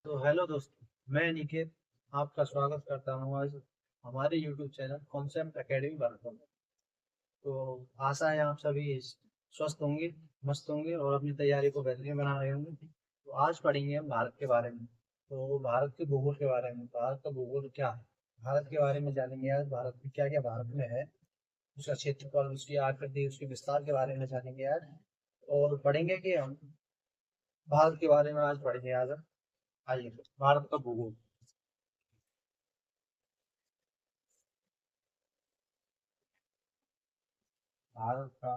तो हेलो दोस्तों, मैं निकेत आपका स्वागत करता हूँ आज हमारे YouTube channel concept academy Bharat में। तो आशा है आप सभी स्वस्थ होंगे, मस्त होंगे और अपनी तैयारी को बेहतरीन बना रहे होंगे। तो आज पढ़ेंगे हम भारत के बारे में। तो भारत के भूगोल के बारे में, भारत का भूगोल क्या है, भारत के बारे में जानेंगे। आज भारत में क्या क्या भारत में है, उसका क्षेत्रफल, उसकी आकृति, उसके विस्तार के बारे में जानेंगे आज। और पढ़ेंगे कि हम भारत के बारे में आज पढ़ेंगे। आज हम आइए, भारत का भूगोल। भारत का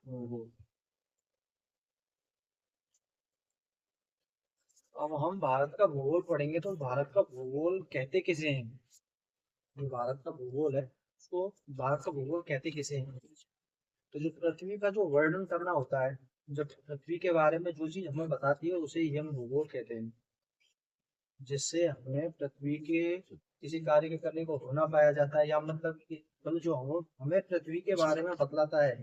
भूगोल। अब हम भारत का भूगोल पढ़ेंगे तो भारत का भूगोल कहते किसे हैं। जो भारत का भूगोल है उसको भारत का भूगोल कहते किसे हैं। तो जो पृथ्वी का जो वर्णन करना होता है, जब पृथ्वी के बारे में जो चीज हमें बताती है उसे ही हम भूगोल कहते हैं। जिससे हमें पृथ्वी के किसी कार्य के करने को होना पाया जाता है, या मतलब कि मतलब जो हम हमें पृथ्वी के बारे में बतलाता है,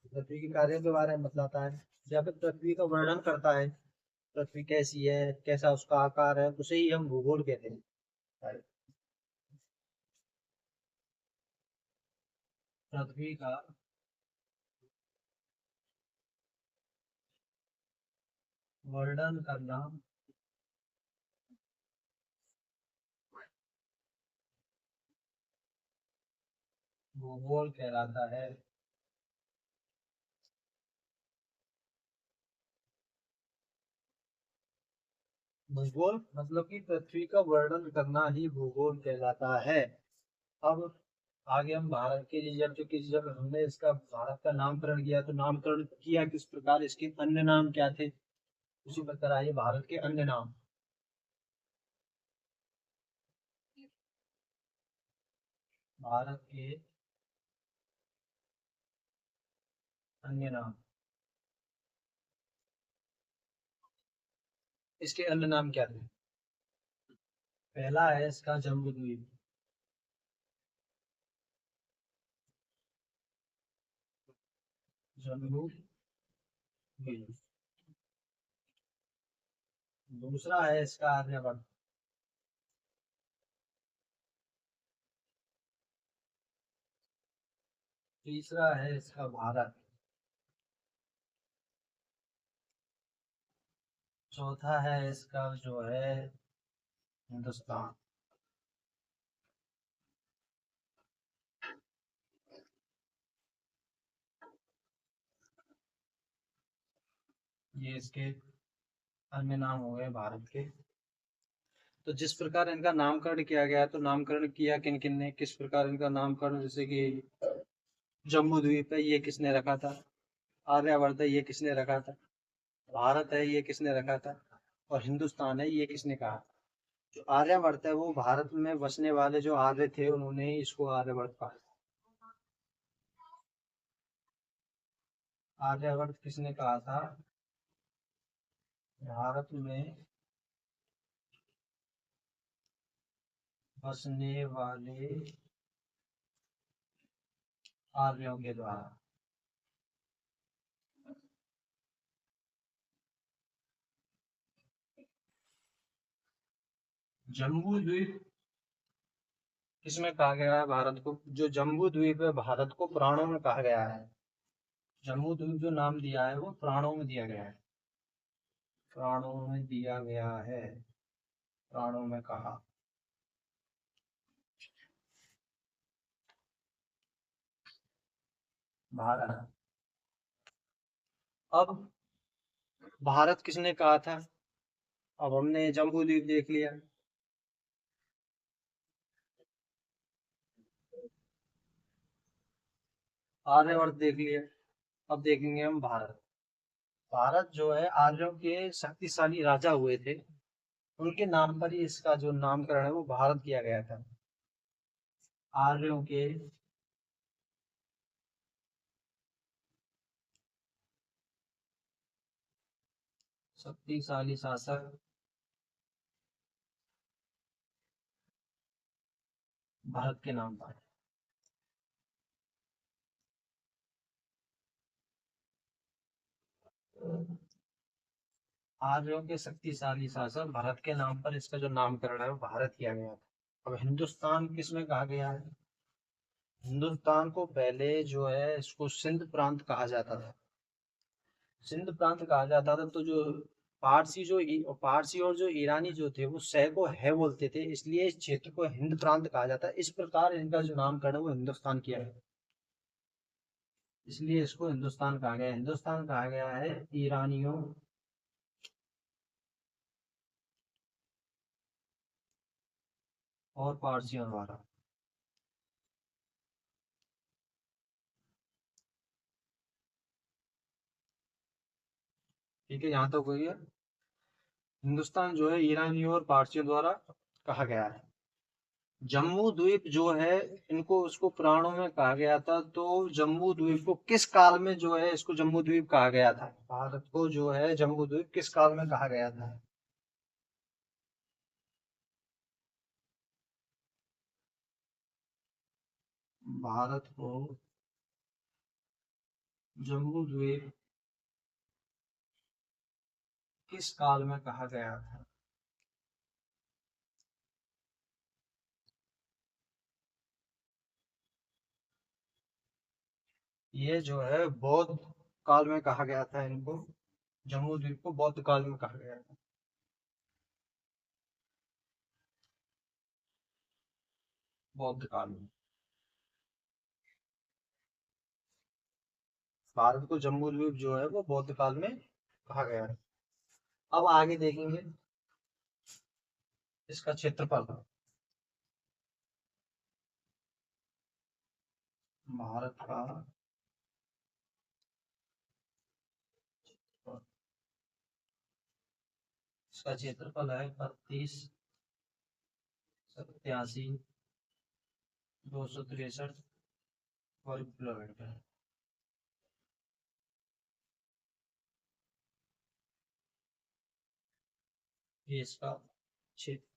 पृथ्वी के कार्यों के बारे में बतलाता है, या फिर पृथ्वी का वर्णन करता है। पृथ्वी कैसी है, कैसा उसका आकार है, उसे ही हम भूगोल कहते हैं। पृथ्वी का वर्णन करना भूगोल कहलाता है। भूगोल मतलब कि पृथ्वी का वर्णन करना ही भूगोल कहलाता है। अब आगे हम भारत के लिए जब हमने इसका भारत का नामकरण किया तो नामकरण किया किस प्रकार, इसके अन्य नाम क्या थे, उसी प्रकार आइए भारत के अन्य नाम। भारत के अन्य नाम, इसके अन्य नाम क्या थे। पहला है इसका जम्बू द्वीप। जम्बू द्वीप। दूसरा है इसका आर्यभट्ट। तीसरा है इसका भारत। चौथा है इसका जो है हिंदुस्तान। ये इसके अन्य नाम हो गए भारत के। तो जिस प्रकार इनका नामकरण किया गया है, तो नामकरण किया किन किन ने, किस प्रकार इनका नामकरण, जैसे कि जम्बू द्वीप है ये किसने रखा था, आर्यवर्त है ये किसने रखा था, भारत है ये किसने रखा था, और हिंदुस्तान है ये किसने कहा। जो आर्यवर्त है वो भारत में बसने वाले जो आर्य थे उन्होंने ही इसको आर्यवर्त कहा। आर्यवर्त किसने कहा था, भारत में बसने वाले आर्यों के द्वारा। जम्बू द्वीप किसमें कहा गया है भारत को, जो जम्बू द्वीप है भारत को प्राणों में कहा गया है। जम्बू द्वीप जो नाम दिया है वो प्राणों में दिया गया है। प्राणों में दिया गया है, प्राणों में कहा। भारत। अब भारत किसने कहा था, अब हमने जम्बू द्वीप देख लिया, आर्यवर्त देख लिया। अब देखेंगे हम भारत। भारत जो है आर्यों के शक्तिशाली राजा हुए थे, उनके नाम पर ही इसका जो नामकरण है वो भारत किया गया था। आर्यों के शक्तिशाली शासक भारत के नाम पर। आर्यों के शक्तिशाली शासक भारत के नाम पर इसका जो नामकरण है वो भारत किया गया था। अब हिंदुस्तान किसमें कहा गया है? हिंदुस्तान को पहले जो है इसको सिंध प्रांत कहा जाता था। सिंध प्रांत कहा जाता था। तो जो पारसी और जो ईरानी जो थे वो सह को है बोलते थे, इसलिए इस क्षेत्र को हिंद प्रांत कहा जाता है। इस प्रकार इनका जो नामकरण है वो हिंदुस्तान किया है, इसलिए इसको हिंदुस्तान कहा गया है। हिंदुस्तान कहा गया है ईरानियों और पारसियों द्वारा। ठीक है, यहाँ तक कोई है। हिंदुस्तान जो है ईरानियों और पारसियों द्वारा कहा गया है। जम्मू द्वीप जो है इनको उसको पुराणों में कहा गया था। तो जम्मू द्वीप को किस काल में जो है इसको जम्मू द्वीप कहा गया था? भारत को जो है जम्मू द्वीप किस काल में कहा गया था? भारत को जम्बू द्वीप किस काल में कहा गया था? ये जो है बौद्ध काल में कहा गया था इनको। जम्बू द्वीप को बौद्ध काल में कहा गया था। बौद्ध काल में भारत को जम्बू द्वीप जो है वो बौद्ध काल में कहा गया है। अब आगे देखेंगे इसका क्षेत्रफल। भारत का इसका क्षेत्रफल है 32,87,263 वर्ग किलोमीटर। ये इसका क्षेत्र।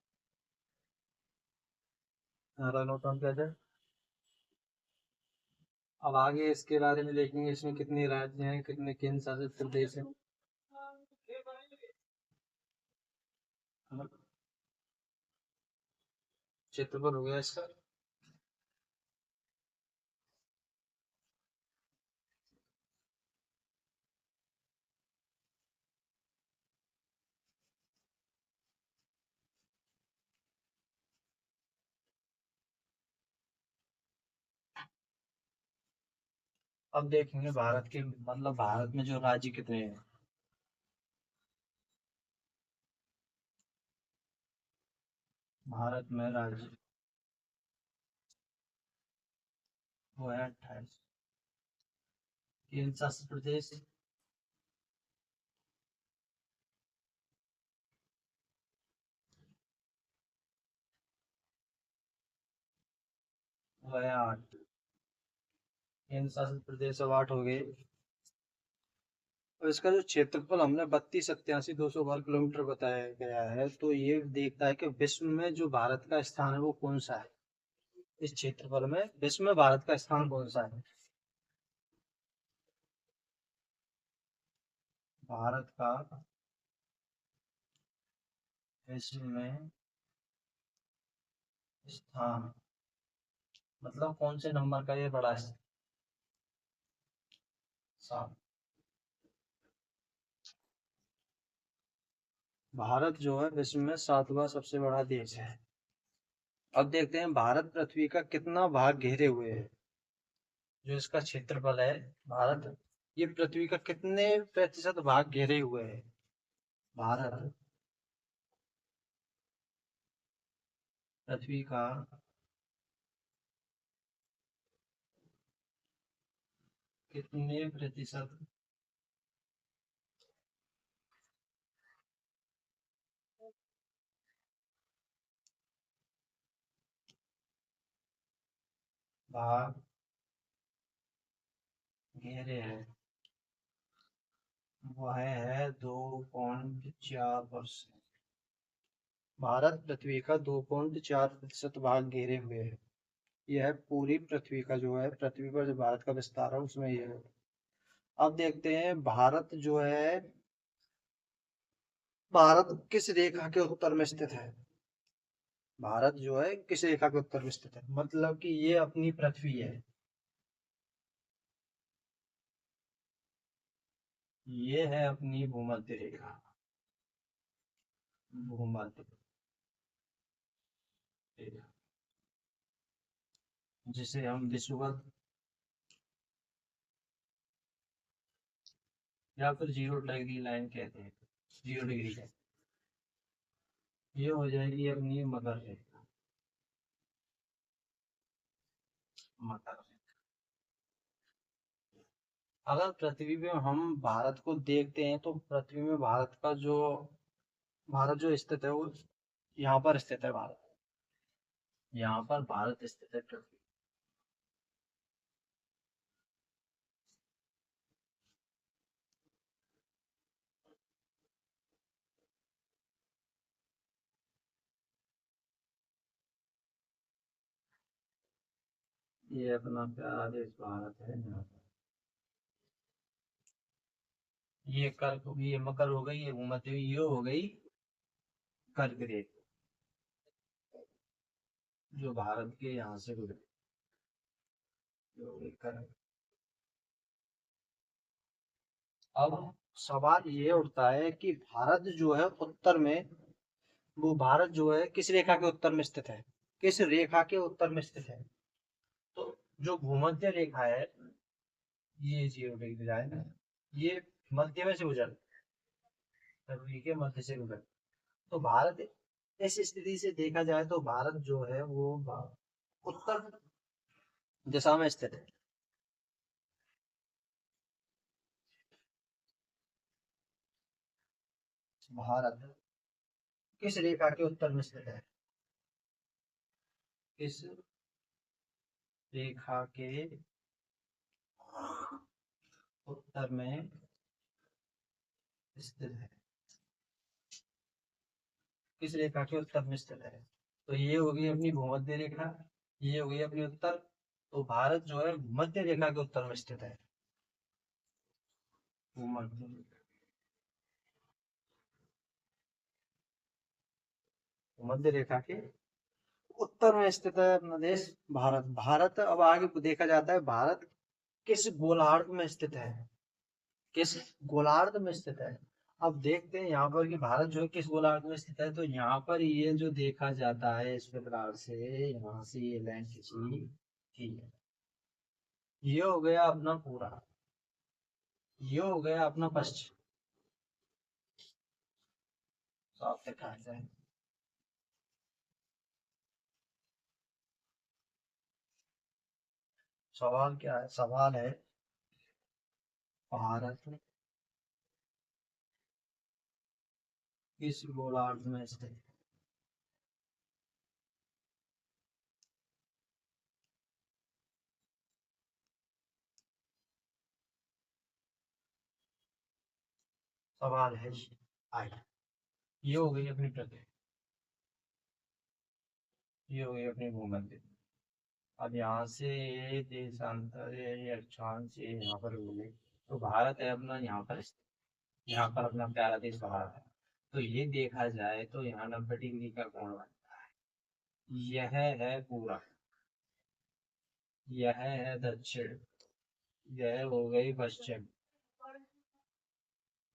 नोट डाउन किया जाए। अब आगे इसके बारे में देखेंगे, इसमें कितने राज्य हैं, कितने केंद्र शासित प्रदेश हैं। क्षेत्रफल हो गया इसका। अब देखेंगे भारत के मतलब भारत में जो राज्य कितने हैं। भारत में राज्य वो है 28। केंद्र शासित प्रदेश वो है 8। केंद्र शासित प्रदेश अब 8 हो गए। और इसका जो क्षेत्रफल हमने 32,87,200 वर्ग किलोमीटर बताया गया है, तो ये देखता है कि विश्व में जो भारत का स्थान है वो कौन सा है। इस क्षेत्रफल में विश्व में भारत का स्थान कौन सा है? भारत का विश्व में स्थान मतलब कौन से नंबर का ये बड़ा स्थान। भारत जो है विश्व में 7वां सबसे बड़ा देश है। अब देखते हैं भारत पृथ्वी का कितना भाग घेरे हुए है। जो इसका क्षेत्रफल है भारत, ये पृथ्वी का कितने प्रतिशत भाग घेरे हुए है? भारत पृथ्वी का कितने प्रतिशत भाग घेरे हैं? वह है 2.4%। भारत पृथ्वी का 2.4% भाग घेरे हुए है। यह है पूरी पृथ्वी का जो है, पृथ्वी पर जो भारत का विस्तार है उसमें यह है। अब देखते हैं भारत जो है भारत किस रेखा के उत्तर में स्थित है? भारत जो है किस रेखा के उत्तर में स्थित है, मतलब कि ये अपनी पृथ्वी है, ये है अपनी भूमध्य रेखा, भूमध्य रेखा, जिसे हम विषुवत या फिर 0 डिग्री लाइन कहते हैं। 0 डिग्री है, ये हो जाएगी अपनी मकर रेखा, मकर रेखा। अगर पृथ्वी पे हम भारत को देखते हैं तो पृथ्वी में भारत जो स्थित है वो यहाँ पर स्थित है। भारत, यहाँ पर भारत स्थित है पृथ्वी। ये अपना प्यारा देश भारत है। यहाँ पर ये मकर हो गई, ये भूमध्य, ये हो गई कर्क रेखा, जो भारत के यहाँ से गुजरी, जो एक कर्क। अब सवाल ये उठता है कि भारत जो है उत्तर में, वो भारत जो है किस रेखा के उत्तर में स्थित है, किस रेखा के उत्तर में स्थित है? तो जो भूमध्य रेखा है, ये 0 डिग्री लाइन है, ये मध्य में से गुजर, पृथ्वी के मध्य से गुजर। तो भारत, इस स्थिति से देखा जाए तो भारत जो है वो उत्तर दिशा में स्थित है। भारत किस रेखा के उत्तर में स्थित है? किस रेखा के उत्तर में स्थित है? किस रेखा के उत्तर में स्थित है? तो ये हो गई अपनी भूमध्य रेखा, ये हो गई अपनी उत्तर। तो भारत जो है मध्य रेखा के उत्तर में स्थित है, भूमध्य मध्य रेखा के उत्तर में स्थित है अपना देश भारत। भारत अब आगे देखा जाता है, भारत किस गोलार्ध में स्थित है, किस गोलार्ध में स्थित है? अब देखते हैं यहाँ पर कि भारत जो है किस गोलार्ध में स्थित है। तो यहाँ पर ये जो देखा जाता है इस प्रकार से, यहाँ से ये लाइन खींची, ठीक है, ये हो गया अपना पूरा, ये हो गया अपना पश्चिम। साफ देखा जाए, सवाल क्या है? सवाल है भारत किस गोलार्ध में स्थित है? सवाल है आई, ये हो गई अपनी पृथ्वी, ये हो गई अपनी भूमध्य। अब यहाँ से ये देशांतर ये अक्षांश ये यहाँ पर हो गई। तो भारत है अपना यहाँ पर स्थित, यहाँ पर अपना प्यारा देश भारत है। तो ये देखा जाए तो यहाँ 90 डिग्री का कोण बनता है। यह है पूरा, यह है दक्षिण, यह हो गई पश्चिम,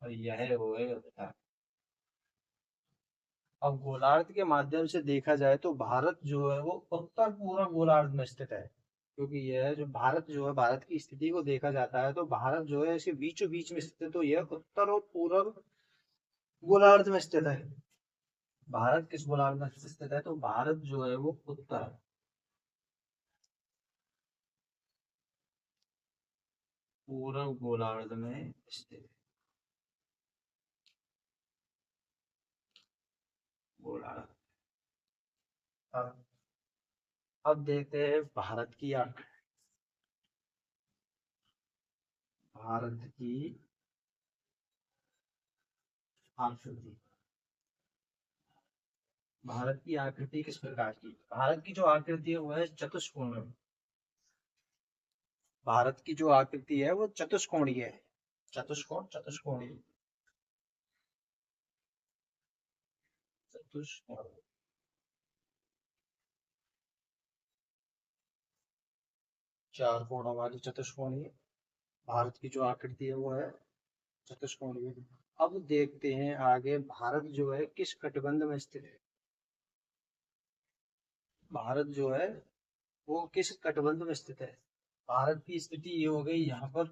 और यह हो गई उत्तर। अब गोलार्ध के माध्यम से देखा जाए तो भारत जो है वो उत्तर पूर्व गोलार्ध में स्थित है, क्योंकि यह जो भारत जो है, भारत की स्थिति को देखा जाता है तो भारत जो है इसके बीचों बीच में स्थित है। तो यह उत्तर और पूर्व गोलार्ध में स्थित है। भारत किस गोलार्ध में स्थित है? तो भारत जो है वो उत्तर पूर्व गोलार्ध में स्थित है। गोलार्ध। अब अब देखते हैं भारत की आकृति। भारत की आकृति किस प्रकार की? भारत की जो आकृति है वो है चतुष्कोण। भारत की जो आकृति है वो चतुष्कोणीय है, चतुष्कोणीय। चतुष्कोण। चार कोणों वाली चतुष्कोणीय भारत की जो आकृति है वो है चतुष्कोणीय। अब देखते हैं आगे भारत जो है किस कटिबंध में स्थित है। भारत जो है वो किस कटिबंध में स्थित है। भारत की स्थिति ये हो गई यहाँ पर,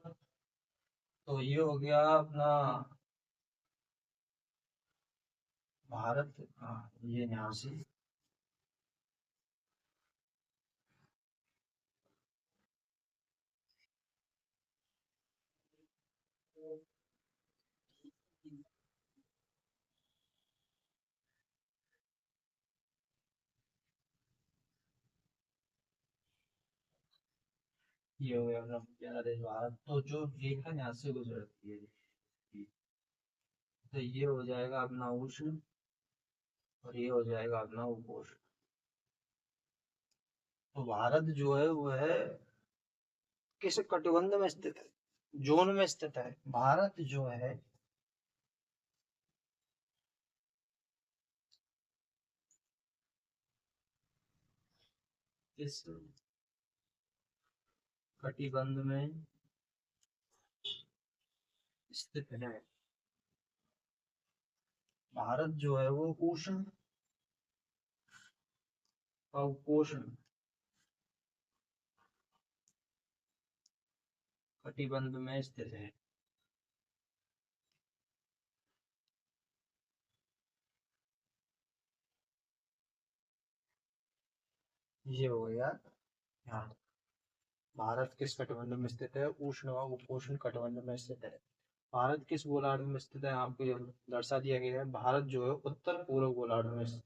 तो ये हो गया अपना भारत, हाँ ये यहाँ से ये हो गया अपना प्यारा देश भारत। तो जो रेखा यहाँ से गुजरती है, तो ये हो जाएगा अपना उष्ण और ये हो जाएगा अपना उपोष्ण। तो भारत जो है वो है किस कटिबंध में स्थित है, जोन में स्थित है। भारत जो है किस कटिबंध में स्थित है। भारत जो है वो उष्ण और उपोष्ण कटिबंध में स्थित है। ये हो गया यहाँ। भारत किस कटिबंध में स्थित है, उष्ण व उपोष्ण कटिबंध में स्थित है। भारत किस गोलार्ध में स्थित है, आपको ये दर्शा दिया गया है। भारत जो है उत्तर पूर्व गोलार्ध में स्थित।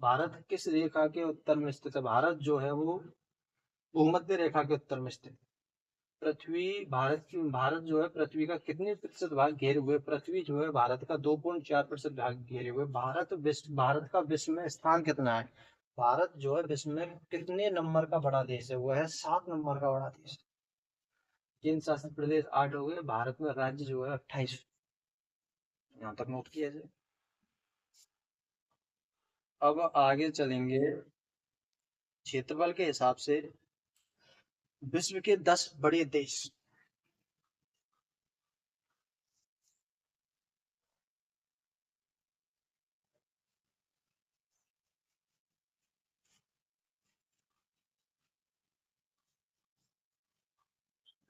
भारत किस रेखा के उत्तर में स्थित है, भारत जो है वो भूमध्य रेखा के उत्तर में स्थित। पृथ्वी भारत जो है पृथ्वी का कितने प्रतिशत भाग घेरे हुए, पृथ्वी जो है भारत का 2.4% भाग घेरे हुए। भारत का विश्व में स्थान कितना है, भारत जो है विश्व में कितने नंबर का बड़ा देश है, वो है 7 नंबर का बड़ा देश। केंद्र शासित प्रदेश 8 हो गए, भारत में राज्य जो है 28। यहाँ तक नोट किया जाए। अब आगे चलेंगे, क्षेत्रफल के हिसाब से विश्व के 10 बड़े देश।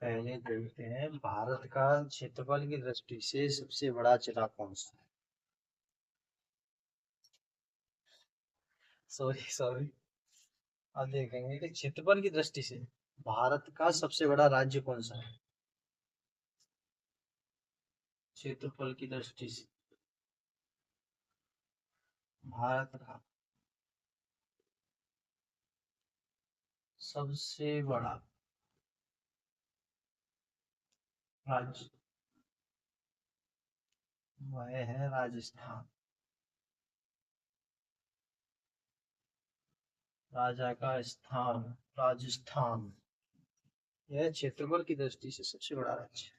पहले देखते हैं भारत का क्षेत्रफल की दृष्टि से सबसे बड़ा जिला कौन सा है। Sorry sorry. अब देखेंगे कि क्षेत्रफल की दृष्टि से भारत का सबसे बड़ा राज्य कौन सा है। क्षेत्रफल की दृष्टि से भारत का सबसे बड़ा राज्य वह है राजस्थान। राजा का स्थान राजस्थान, यह क्षेत्रफल की दृष्टि से सबसे बड़ा राज्य है।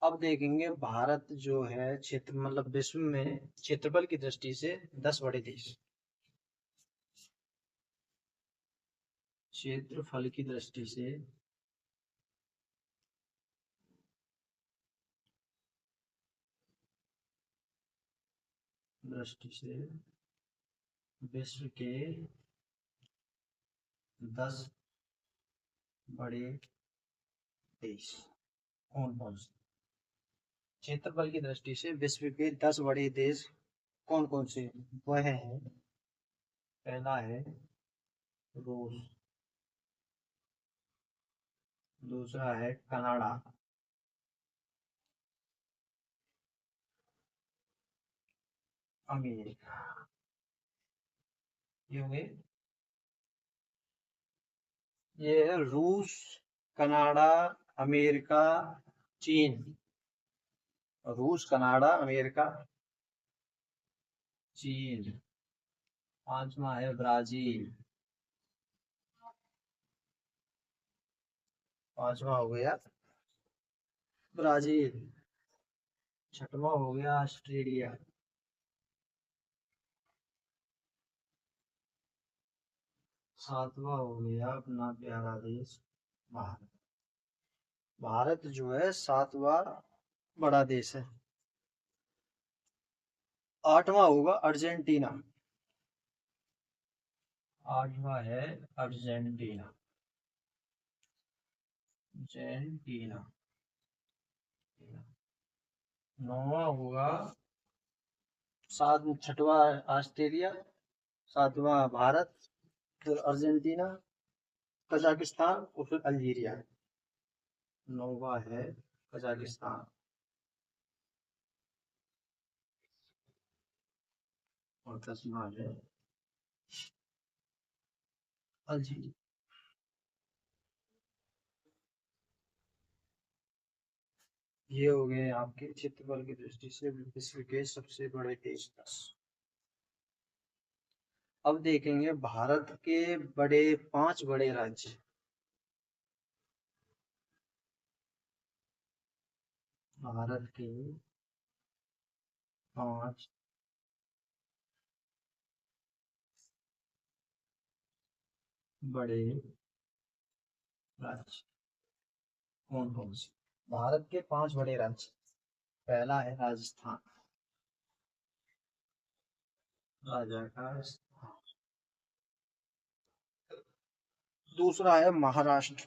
अब देखेंगे भारत जो है क्षेत्र मतलब विश्व में क्षेत्रफल की दृष्टि से 10 बड़े देश। क्षेत्रफल की दृष्टि से विश्व के 10 बड़े देश कौन कौन से। क्षेत्रफल की दृष्टि से विश्व के 10 बड़े देश कौन कौन से, वह है पहला है रूस, दूसरा है कनाडा, अमेरिका। ये हो गए, ये है रूस, कनाडा, अमेरिका, चीन। रूस, कनाडा, अमेरिका, चीन। पांचवा है ब्राजील। पांचवा हो गया ब्राजील। छठवां हो गया ऑस्ट्रेलिया। सातवां हो गया अपना प्यारा देश भारत। भारत जो है सातवां बड़ा देश है। आठवां होगा अर्जेंटीना। आठवां है अर्जेंटीना। अर्जेंटीना। नौवां होगा छठवां ऑस्ट्रेलिया। सातवां भारत। फिर अर्जेंटीना, कजाकिस्तान और फिर अल्जीरिया। नौवां है कजाकिस्तान और 10वां है अल्जीरिया। ये हो गए आपके क्षेत्रफल की दृष्टि से विश्व के सबसे बड़े देश 10। अब देखेंगे भारत के बड़े 5 बड़े राज्य। भारत के 5 बड़े राज्य कौन कौन से? भारत के 5 बड़े राज्य। पहला है राजस्थान, राजा का स्थान। दूसरा है महाराष्ट्र।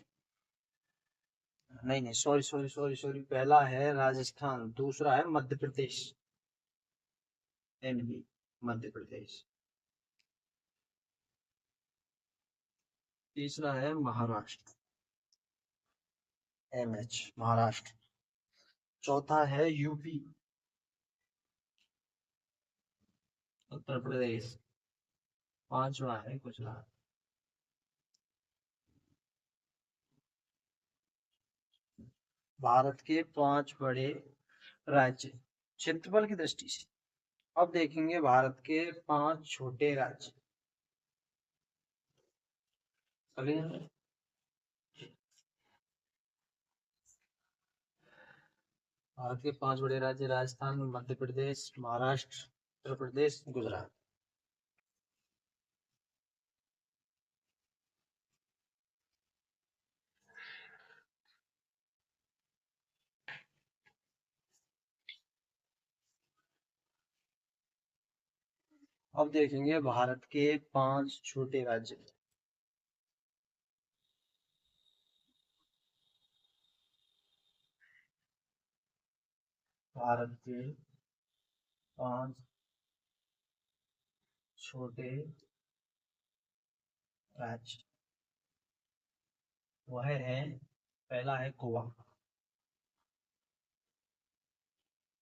नहीं नहीं, सॉरी सॉरी सॉरी सॉरी, पहला है राजस्थान, दूसरा है मध्य प्रदेश। एमपी, मध्य प्रदेश। तीसरा है महाराष्ट्र, एमएच, महाराष्ट्र। चौथा है यूपी, उत्तर प्रदेश। पांचवा है गुजरात। भारत के 5 बड़े राज्य क्षेत्रफल की दृष्टि से। अब देखेंगे भारत के 5 छोटे राज्य। चलिए, भारत के 5 बड़े राज्य राजस्थान, मध्य प्रदेश, महाराष्ट्र, उत्तर प्रदेश, गुजरात। अब देखेंगे भारत के 5 छोटे राज्य। भारत के 5 छोटे राज्य वह है, पहला है गोवा।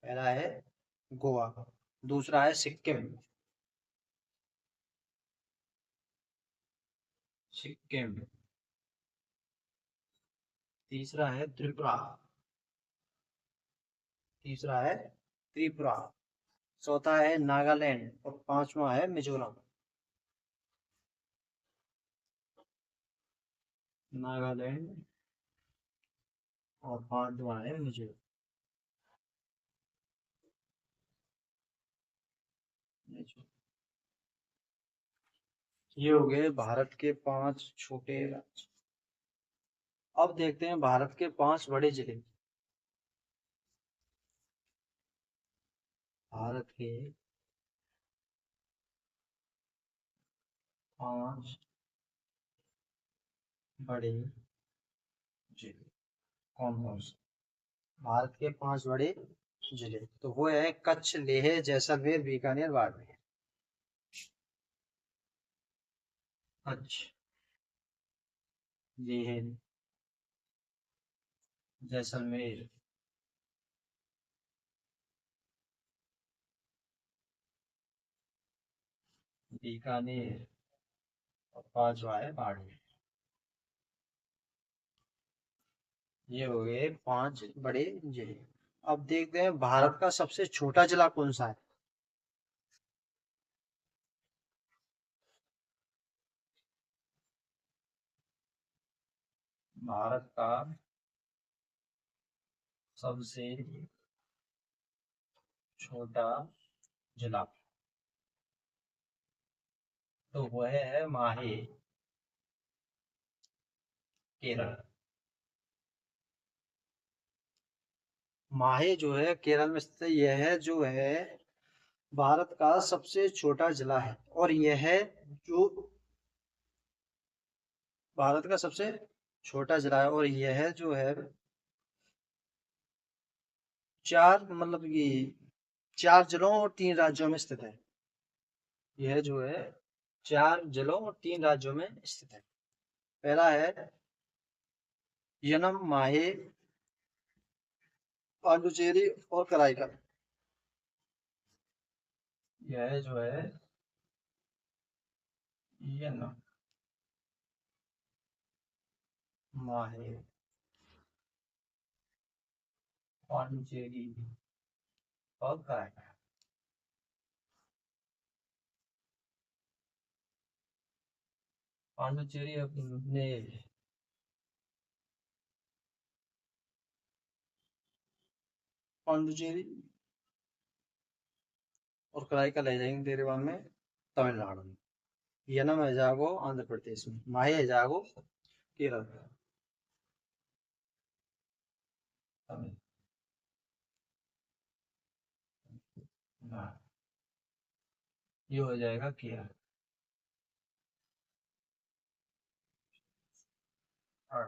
पहला है गोवा। दूसरा है सिक्किम। सिक्किम। तीसरा है त्रिपुरा। तीसरा है त्रिपुरा। चौथा है नागालैंड और पांचवा है मिजोरम। नागालैंड और पांचवा है मिजोरम। ये हो गए भारत के 5 छोटे राज्य। अब देखते हैं भारत के 5 बड़े जिले। भारत के 5 बड़े जिले कौन कौन से? भारत के 5 बड़े जिले तो वो है कच्छ, लेह, जैसलमेर, बीकानेर, बाड़मेर। कच्छ, लेह, जैसलमेर, बीकानेर और पांचवा है बाड़मेर। ये हो गए 5 बड़े जिले। अब देखते हैं भारत का सबसे छोटा जिला कौन सा है। भारत का सबसे छोटा जिला तो वह है माहे। केरल। माहे जो है केरल में स्थित है। यह है जो है भारत का सबसे छोटा जिला है, और यह है जो भारत का सबसे छोटा जिला है, और यह जो है चार मतलब कि चार जिलों और 3 राज्यों में स्थित है। यह जो है 4 जिलों और 3 राज्यों में स्थित है। पहला है यनम, माहे, पांडुचेरी और कराईकल। यह जो है यनम, माहे, पांडुचेरी और कराईकल। पांडुचेरी अपने पांडुचेरी और कराईकल ले जाएंगे तेरे बाद में तमिलनाडु में। यनम है जागो आंध्र प्रदेश में, माहे है जागो केरल में। तमिलनाडु। ये हो जाएगा केरल। और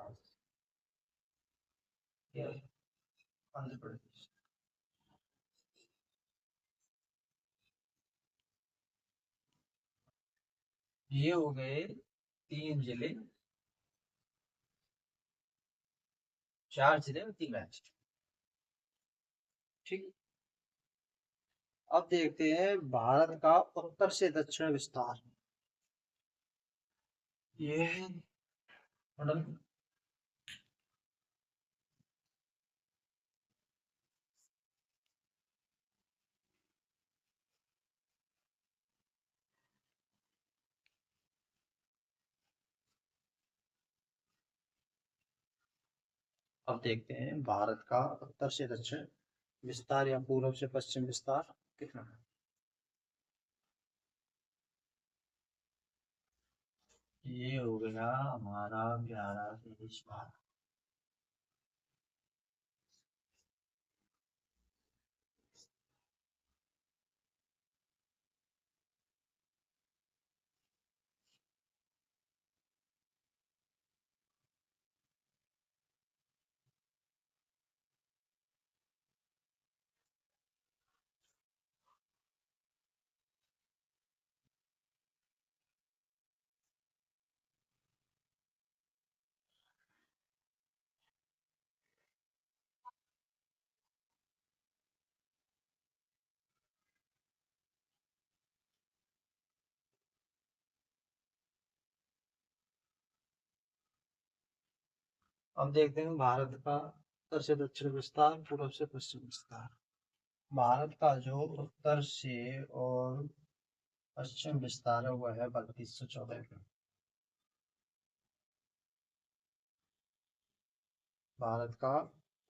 केरल, आंध्र प्रदेश। ये हो गए 3 जिले, 4 जिले और 3 राज्य। ठीक। अब देखते हैं भारत का उत्तर से दक्षिण विस्तार। ये है मतलब अब देखते हैं भारत का उत्तर से दक्षिण विस्तार या पूर्व से पश्चिम विस्तार कितना है। ये हो गया हमारा प्यारा देश भारत। अब देखते हैं भारत का उत्तर से दक्षिण विस्तार, पूर्व से पश्चिम विस्तार। भारत का जो उत्तर से और पश्चिम विस्तार है वह है 3214 किलोमीटर। भारत का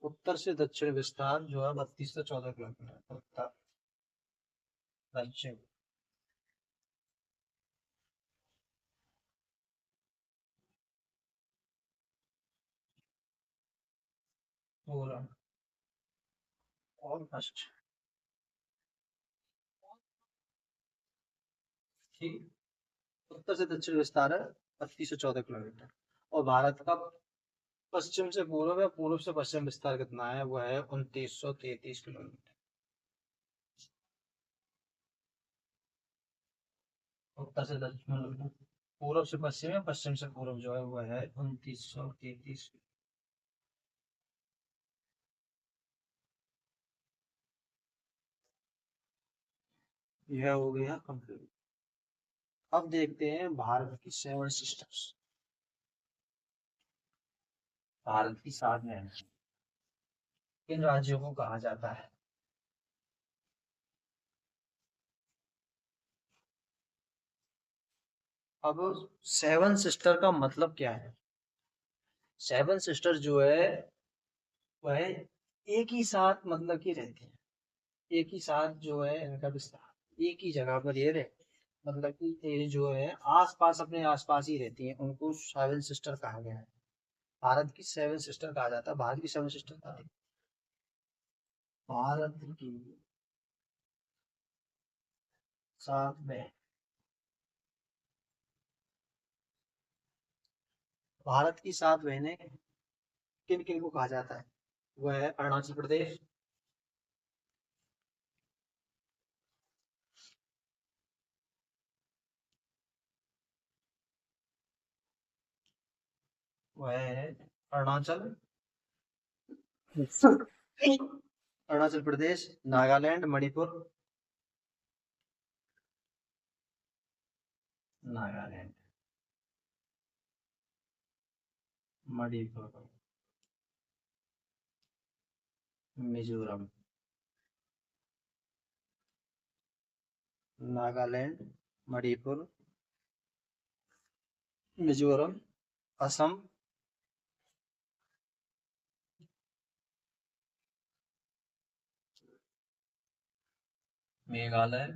उत्तर से दक्षिण विस्तार जो है 3214 किलोमीटर। उत्तर दक्षिण पूर्व और पश्चिम। ठीक। उत्तर से दक्षिण विस्तार है 3214 किलोमीटर, और भारत का पश्चिम से पूर्व या पूर्व से पश्चिम विस्तार कितना है, वह है 2933 किलोमीटर। उत्तर से दक्षिण मतलब पूर्व से पश्चिम या पश्चिम से पूर्व जो है वह है 2933। यह हो गया कंप्लीट। अब देखते हैं भारत की 7 सिस्टर्स। भारत की 7 बहनें किन राज्यों को कहा जाता है। अब 7 सिस्टर का मतलब क्या है। 7 सिस्टर जो है वह एक ही साथ मतलब कि रहती हैं, एक ही साथ जो है इनका विस्तार एक ही जगह पर ये रहे, मतलब कि ये जो है आस पास अपने आस पास ही रहती हैं, उनको 7 सिस्टर कहा गया है। भारत की सेवन सिस्टर कहा जाता है। भारत की सेवन सिस्टर कहा जाता है। भारत की सात बहन। भारत की सात बहनें किन किन को कहा जाता है? वह है अरुणाचल प्रदेश, वह है अरुणाचल अरुणाचल प्रदेश, नागालैंड, मणिपुर, नागालैंड, मणिपुर, मिजोरम, नागालैंड, मणिपुर, मिजोरम, असम, मेघालय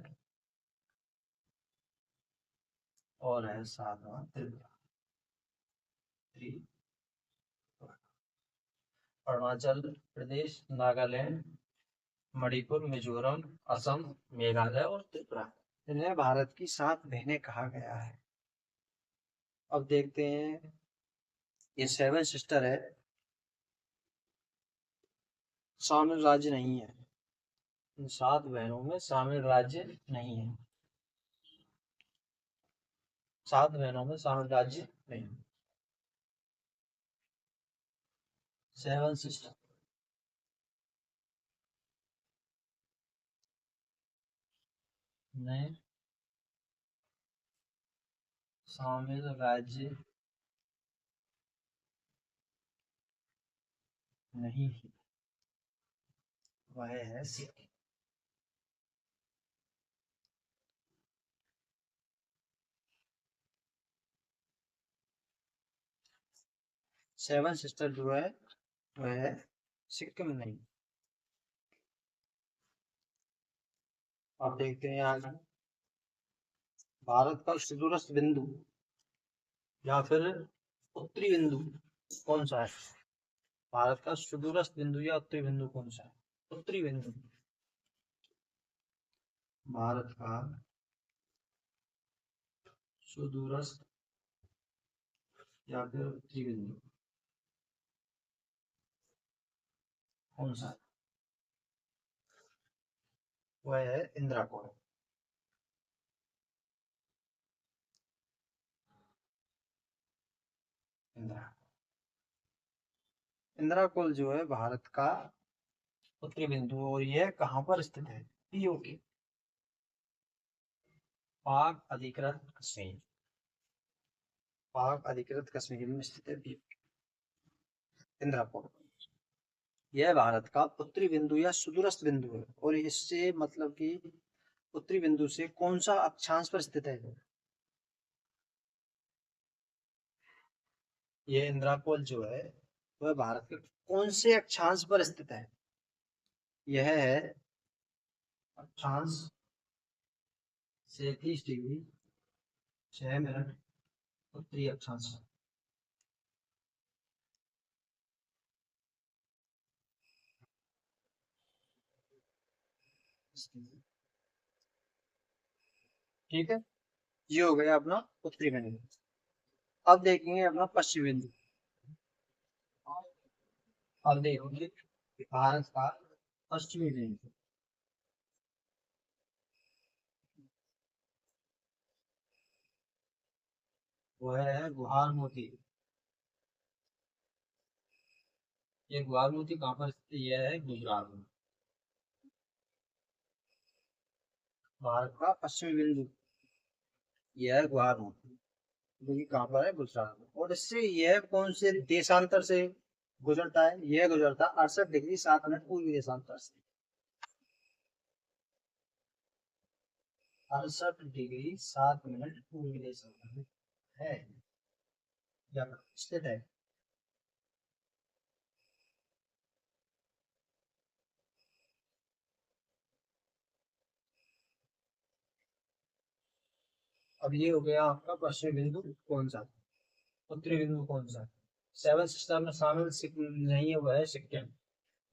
और है सातवां त्रिपुरा। अरुणाचल प्रदेश, नागालैंड, मणिपुर, मिजोरम, असम, मेघालय और त्रिपुरा, इन्हें भारत की सात बहनें कहा गया है। अब देखते हैं, ये सेवन सिस्टर है, शामिल राज्य नहीं है। इन सात बहनों में शामिल राज्य नहीं है। सात बहनों में शामिल राज्य नहीं। सेवन सिस्टर में शामिल राज्य नहीं है, वह है सिक्किम। सेवन सिस्टर जो है वह है सिक्किम नहीं। अब देखते हैं आगे, भारत का सुदूरस्थ बिंदु या फिर उत्तरी बिंदु कौन सा है? भारत का सुदूरस्थ बिंदु या उत्तरी बिंदु कौन सा है? उत्तरी बिंदु। भारत का सुदूरस्थ या फिर उत्तरी बिंदु कौन सा है? वह है इंदिरा कोल। इंदिरा इंदिरा कोल जो है भारत का उत्तरी बिंदु, और यह कहाँ पर स्थित है? पीओके, पाक अधिकृत कश्मीर। पाक अधिकृत कश्मीर में स्थित है पीओके, इंदिरा कोल। यह भारत का उत्तरी बिंदु या सुदूरस्थ बिंदु है, और इससे मतलब कि उत्तरी बिंदु से कौन सा अक्षांश पर स्थित है? यह इंदिरा कोल जो है वह भारत के कौन से अक्षांश पर स्थित है? यह है अक्षांश 37 डिग्री 6 मिनट उत्तरी अक्षांश। ठीक है, ये हो गया अपना उत्तरी बिंदु। अब देखेंगे अपना पश्चिमी बिंदु। अब देखेंगे भारत का पश्चिमी बिंदु। वह है गुहार मोती। ये गुहार मोती कहाँ पर स्थित है? यह है गुजरात में। भारत का पश्चिमी बिंदु यह है गुहार मोती, जो कि कहाँ पर है? गुजरात में। और इससे यह कौन से देशांतर से गुजरता है? यह गुजरता 68 डिग्री 7 मिनट पूर्वी देशांतर से। 68 डिग्री 7 मिनट पूर्वी देशांतर में है या स्थित है। अब ये हो गया आपका पश्चिमी बिंदु कौन सा, उत्तरी बिंदु कौन सा? सेवन सिस्टर में शामिल नहीं है, वह है सिक्किम।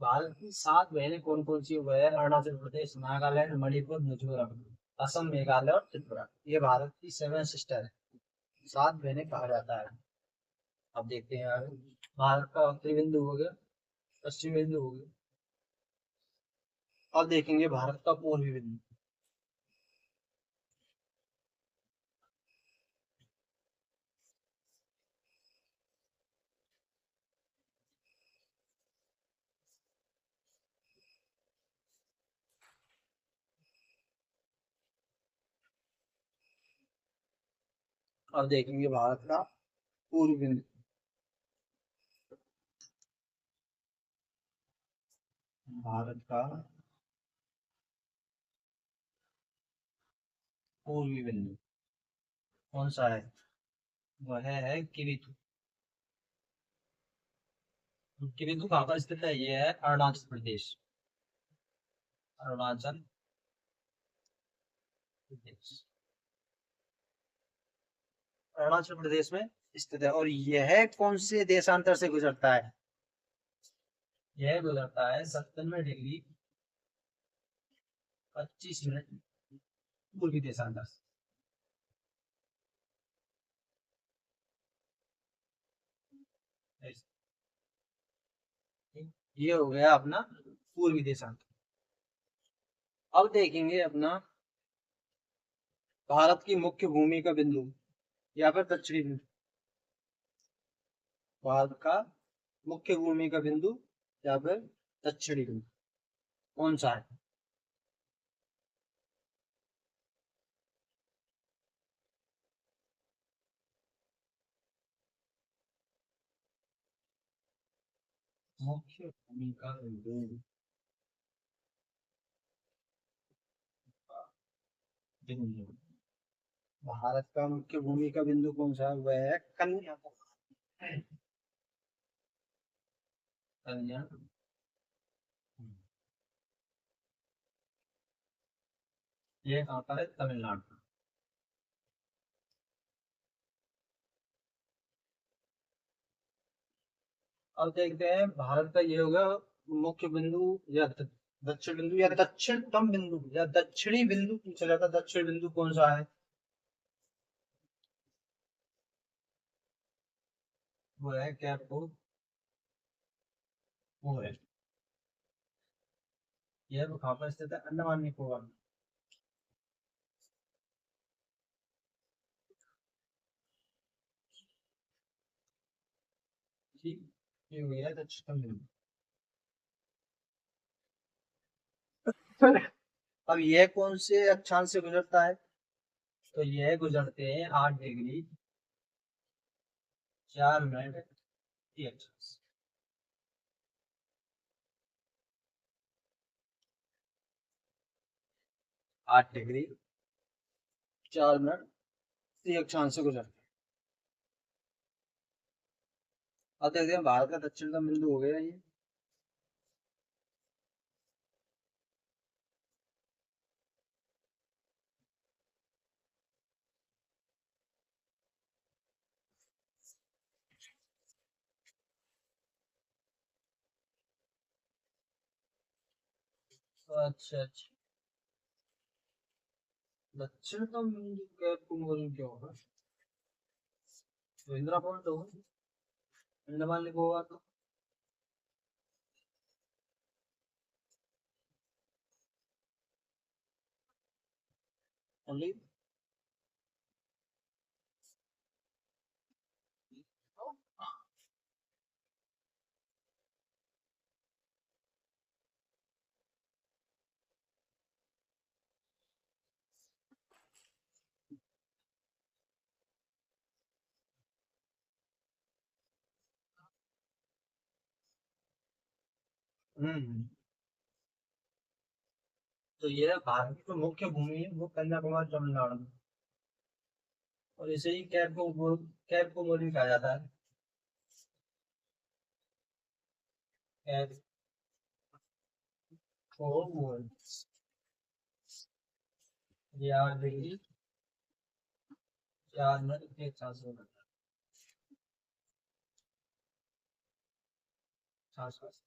भारत की 7 बहनें कौन कौन सी है? वह है अरुणाचल प्रदेश, नागालैंड, मणिपुर, मिजोरम, असम, मेघालय और त्रिपुरा। ये भारत की 7 सिस्टर है, 7 बहनें कहा जाता है। अब देखते हैं आगे। भारत का उत्तरी बिंदु हो गया, पश्चिमी बिंदु हो गया। अब देखेंगे भारत का पूर्वी बिंदु। अब देखेंगे भारत का पूर्वी बिंदु। भारत का पूर्वी बिंदु कौन सा है? वह है किरीतु। किरीतु कहाँ पर स्थित है? यह है अरुणाचल प्रदेश, अरुणाचल प्रदेश, अरुणाचल प्रदेश में स्थित है। और यह कौन से देशांतर से गुजरता है? यह गुजरता है 97 डिग्री 25 मिनट पूर्वी देशांतर से। ये हो गया अपना पूर्वी देशांतर। अब देखेंगे अपना भारत की मुख्य भूमि का बिंदु या फिर दक्षिणी बिंदु। भारत का मुख्य भूमि का बिंदु या फिर दक्षिणी बिंदु कौन सा है? मुख्य भूमि का बिंदु, बिंदु। भारत का मुख्य भूमि का बिंदु कौन सा है? वह है कन्याकुमारी, कन्याकुमारी। ये कहाँ पर है? तमिलनाडु। अब देखते हैं भारत का ये होगा मुख्य बिंदु या दक्षिण बिंदु या दक्षिणतम बिंदु या दक्षिणी बिंदु पूछा जाता है। दक्षिण बिंदु कौन सा है? वो है क्या आपको? वो है, यह वो कहाँ पर स्थित है? अंडमान निकोबार में। ठीक, ये हो गया दक्षिणतम बिंदु। अब यह कौन से अक्षांश से गुजरता है? तो यह गुजरते हैं 8 डिग्री 4 मिनट की अक्षांश। 8 डिग्री 4 मिनट की अक्षांश से गुजरते हैं। अब देखते हैं भारत का दक्षिणतम बिंदु हो गया ये। अच्छा अच्छा, दक्षिणतम बिंदु कैप को बोलूं क्या होगा? तो इंदिरा पॉइंट होगा, अंडमान निकोबार का। ओनली। हम्म। तो ये भारत की जो मुख्य भूमि है वो कन्याकुमारी तमिलनाडु में। और इसे ही कैप को मोरी कहा जाता है। कैप को मोरी। ये 8 डिग्री 4 मिनट के 400। आसपास।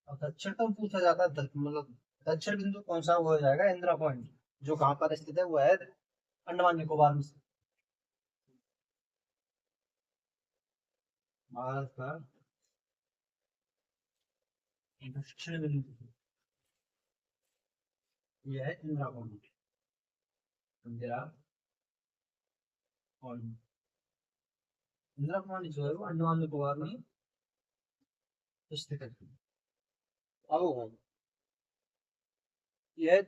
और दक्षिण तो पूछा जाता है मतलब दक्षिण बिंदु कौन सा वो हो जाएगा, इंदिरा पॉइंट, जो कहाँ पर स्थित है वो है अंडमान निकोबार में स्थित। भारत का दक्षिण बिंदु ये है Indira point. Indira point, Indira point जो है वो अंडमान निकोबार में स्थित है। अब यह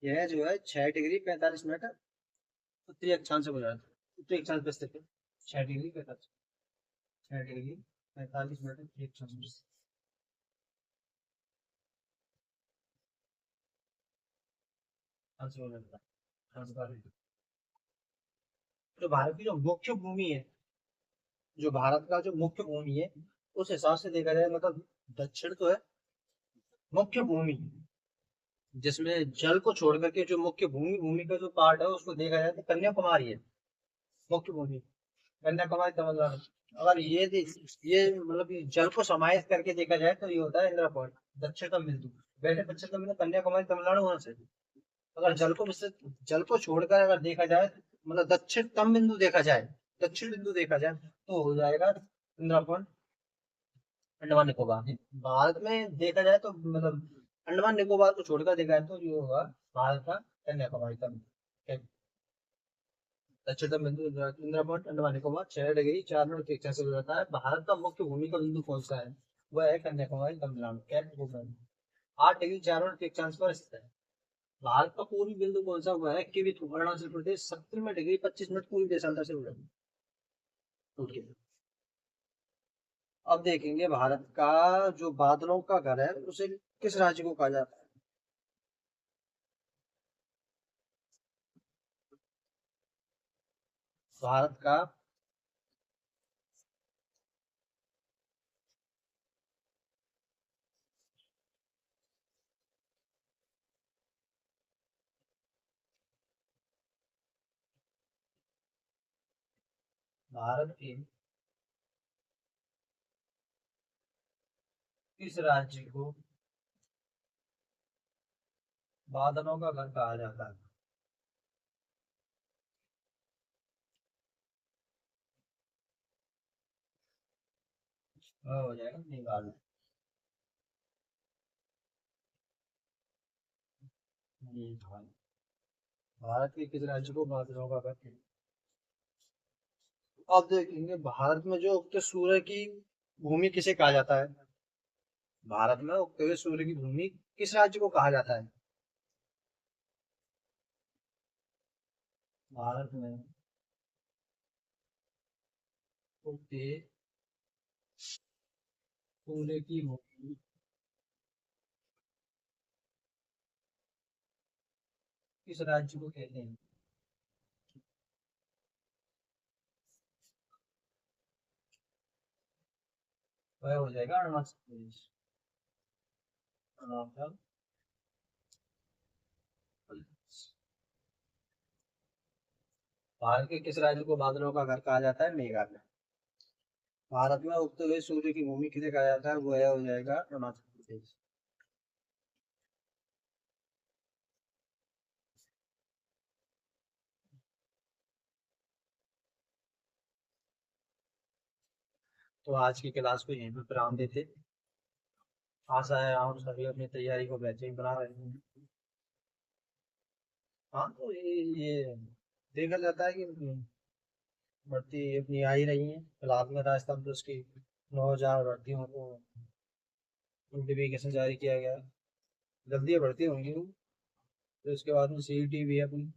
यह जो है 6 डिग्री 45 मिनट उत्तरी अक्षांश से गुजरा था, उत्तरी अक्षांश पे स्थित है। 6 डिग्री 45, 6 डिग्री 45 मिनट उत्तरी अक्षांश पे स्थित है। जो भारत की जो मुख्य भूमि है, जो भारत का जो मुख्य भूमि है, उस हिसाब से देखा जाए मतलब दक्षिण तो है मुख्य भूमि, जिसमें जल को छोड़ करके जो मुख्य भूमि भूमि का जो पार्ट है उसको देखा जाए तो कन्याकुमारी है मुख्य भूमि। कन्याकुमारी तमिलनाडु। अगर ये मतलब ये जल को समाहित करके देखा जाए तो ये होता है इंदिरा पॉइंट, दक्षिणतम बिंदु। वैसे दक्षिणतम बिंदु कन्याकुमारी तमिलनाडु होना चाहिए। अगर जल को छोड़कर अगर देखा जाए मतलब दक्षिणतम बिंदु देखा जाए, दक्षिण बिंदु देखा जाए तो हो जाएगा इंदिरा पॉइंट अंडमान निकोबार। भारत में देखा जाए तो मतलब अंडमान निकोबार को छोड़कर देखा जाए तो ये होगा भारत का कन्याकुमारी तक। दक्षिणतम बिंदु Indira point Andaman Nicobar 6 degree 4 minute की से गुजरता है। भारत का मुख्य भूमि का बिंदु कौन सा है, वह है कन्याकुमारी तमिलनाडु। 8 डिग्री 4 मिनट के अक्षांश पर स्थित है। भारत का पूर्वी बिंदु कौन सा हुआ है, कि अरुणाचल प्रदेश 17 डिग्री 25 मिनट पूर्वी देशांतर से जुड़ा है। अब देखेंगे भारत का जो बादलों का घर है उसे किस राज्य को कहा जाता है। भारत का भारत के किस राज्य को बादलों का घर कहा जाता है। वह हो जाएगा मेघालय। मेघालय। भारत के किस राज्य को बादलों का घर कहते हैं? अब देखेंगे भारत में जो उगते सूर्य की भूमि किसे कहा जाता है। भारत में उगते हुए सूर्य की भूमि किस राज्य को कहा जाता है। भारत में उगते सूर्य की भूमि किस राज्य को कहते हैं। वह हो जाएगा अरुणाचल प्रदेश। अरुणाचल प्रदेश। भारत के किस राज्य को बादलों का घर कहा जाता है, मेघालय। भारत में उगते हुए सूर्य की भूमि किसे कहा जाता है, वह हो जाएगा अरुणाचल प्रदेश। तो आज की क्लास को यहीं पर विराम देते। आशा है आप सभी अपनी तैयारी को बेहतरीन बना रहे हैं। हाँ तो ये देखा जाता है कि भर्ती अपनी आ ही रही है। फिलहाल में राजस्थान पुलिस की 9,000 भर्तियों को नोटिफिकेशन जारी किया गया है। जल्दी भर्ती होंगी वो। फिर उसके बाद में सीईटी भी है अपनी।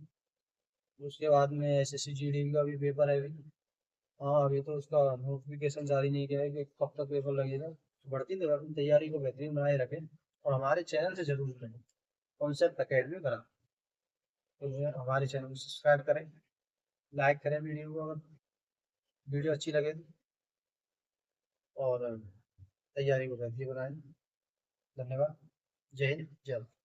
उसके बाद में एसएससी जीडी का भी पेपर है अभी। हाँ अभी तो उसका नोटिफिकेशन जारी नहीं किया है कि कब तक पेपर लगेगा। बढ़ती तो अपनी तैयारी को बेहतरीन बनाए रखें और हमारे चैनल से जरूर जुड़ें। कॉन्सेप्ट अकेडमी करा तो हमारे चैनल को सब्सक्राइब करें, लाइक करें वीडियो को अगर वीडियो अच्छी लगे तो, और तैयारी को बेहतरीन बनाएं। धन्यवाद। जय हिंद जय भारत।